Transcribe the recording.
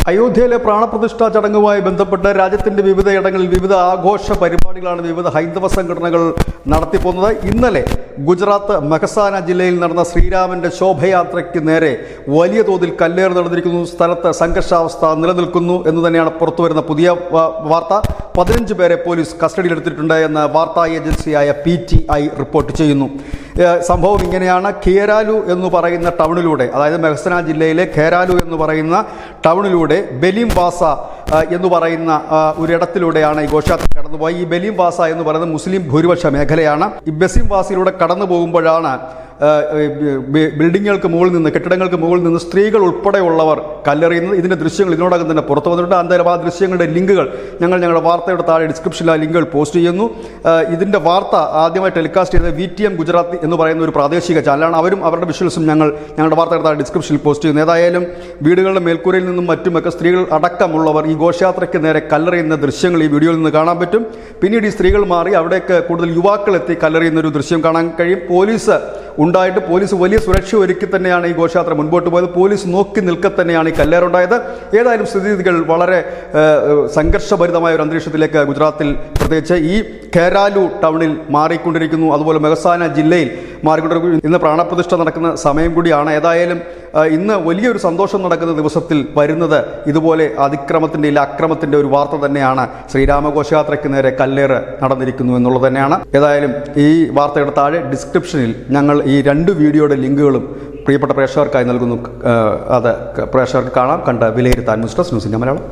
അയോധ്യയിലെ പ്രാണപ്രതിഷ്ഠാ ചടങ്ങുമായി ബന്ധപ്പെട്ട് രാജ്യത്തിന്റെ വിവിധയിടങ്ങളിൽ വിവിധ ആഘോഷ പരിപാടികളാണ് വിവിധ ഹൈന്ദവ സംഘടനകൾ നടത്തിപ്പോകുന്നത്. ഇന്നലെ ഗുജറാത്ത് മെഹസാന ജില്ലയിൽ നടന്ന ശ്രീരാമന്റെ ശോഭയാത്രയ്ക്ക് നേരെ വലിയ തോതിൽ കല്ലേറ് നടന്നിരിക്കുന്നു. സ്ഥലത്ത് സംഘർഷാവസ്ഥ നിലനിൽക്കുന്നു എന്ന് തന്നെയാണ് പുറത്തുവരുന്ന പുതിയ വാർത്ത. 15 പേരെ പോലീസ് കസ്റ്റഡിയിലെടുത്തിട്ടുണ്ട് എന്ന് വാർത്താ ഏജൻസിയായ PTI റിപ്പോർട്ട് ചെയ്യുന്നു. സംഭവം ഇങ്ങനെയാണ്. ഖേരാലു എന്ന് പറയുന്ന ടൗണിലൂടെ, അതായത് മെഹസാന ജില്ലയിലെ ഖേരാലു എന്ന് പറയുന്ന ടൗണിലൂടെ ബലീംവാസ എന്ന് പറയുന്ന ഒരിടത്തിലൂടെയാണ് ഈ ഘോഷയാത്ര കടന്നുപോയി. ഈ ബലീംവാസ എന്ന് പറയുന്നത് മുസ്ലിം ഭൂരിപക്ഷ മേഖലയാണ്. ഈ ബലീംവാസയിലൂടെ കടന്നു പോകുമ്പോഴാണ് ബിൽഡിങ്ങുകൾക്ക് മുകളിൽ നിന്ന്, കെട്ടിടങ്ങൾക്ക് മുകളിൽ നിന്ന് സ്ത്രീകൾ ഉൾപ്പെടെയുള്ളവർ കല്ലെറിയുന്നത്. ഇതിൻ്റെ ദൃശ്യങ്ങൾ ഇതിനോടകം തന്നെ പുറത്തു വന്നിട്ടുണ്ട്. എന്തായാലും ആ ദൃശ്യങ്ങളുടെ ലിങ്കുകൾ ഞങ്ങളുടെ വാർത്തയുടെ താഴെ ഡിസ്ക്രിപ്ഷനിൽ ആ ലിങ്കുകൾ പോസ്റ്റ് ചെയ്യുന്നു. ഇതിൻ്റെ വാർത്ത ആദ്യമായി ടെലികാസ്റ്റ് ചെയ്തത് VTM ഗുജറാത്തി എന്ന് പറയുന്ന ഒരു പ്രാദേശിക ചാനലാണ്. അവരും അവരുടെ വിഷ്വൽസും ഞങ്ങളുടെ വാർത്തയുടെ താഴെ ഡിസ്ക്രിപ്ഷനിൽ പോസ്റ്റ് ചെയ്യുന്നു. ഏതായാലും വീടുകളുടെ മേൽക്കൂരയിൽ നിന്നും മറ്റുമൊക്കെ സ്ത്രീകൾ അടക്കമുള്ളവർ ഈ ഘോഷയാത്രയ്ക്ക് നേരെ കല്ലെറിയുന്ന ദൃശ്യങ്ങൾ ഈ വീഡിയോയിൽ നിന്ന് കാണാൻ പറ്റും. പിന്നീട് ഈ സ്ത്രീകൾ മാറി അവിടേക്ക് കൂടുതൽ യുവാക്കളെത്തി കല്ലെറിയുന്ന ഒരു ദൃശ്യം കാണാൻ കഴിയും. പോലീസ് ഉണ്ടായിട്ട് പോലീസ് വലിയ സുരക്ഷ ഒരുക്കി തന്നെയാണ് ഈ ഘോഷയാത്ര മുൻപോട്ട് പോയത്. പോലീസ് നോക്കി നിൽക്കെ തന്നെയാണ് ഈ കല്ലേറുണ്ടായത്. ഏതായാലും സ്ഥിതിഗതികൾ വളരെ സംഘർഷഭരിതമായ ഒരു അന്തരീക്ഷത്തിലേക്ക് ഗുജറാത്തിൽ, പ്രത്യേകിച്ച് ഈ ഖേരാലു ടൗണിൽ മാറിക്കൊണ്ടിരിക്കുന്നു. അതുപോലെ മെഹസാന ജില്ലയിൽ മാറിക്കൊണ്ടിരിക്കുന്നു. ഇന്ന് പ്രാണപ്രതിഷ്ഠ നടക്കുന്ന സമയം കൂടിയാണ്. ഏതായാലും ഇന്ന് വലിയൊരു സന്തോഷം നടക്കുന്ന ദിവസത്തിൽ വരുന്നത് ഇതുപോലെ അതിക്രമത്തിൻ്റെ ഇല്ല അക്രമത്തിൻ്റെ ഒരു വാർത്ത തന്നെയാണ്. ശ്രീരാമഘോഷയാത്രയ്ക്ക് നേരെ കല്ലേറ് നടന്നിരിക്കുന്നു എന്നുള്ളത് തന്നെയാണ്. ഏതായാലും ഈ വാർത്തയുടെ താഴെ ഡിസ്ക്രിപ്ഷനിൽ ഞങ്ങൾ ഈ 2 വീഡിയോയുടെ ലിങ്കുകളും പ്രിയപ്പെട്ട പ്രേക്ഷകർക്കായി നൽകുന്നു. അത് പ്രേക്ഷകർക്ക് കാണാം, കണ്ട് വിലയിരുത്താൻ. ന്യൂസ് ഡെസ്ക് ന്യൂസിൻ്റെ മലയാളം.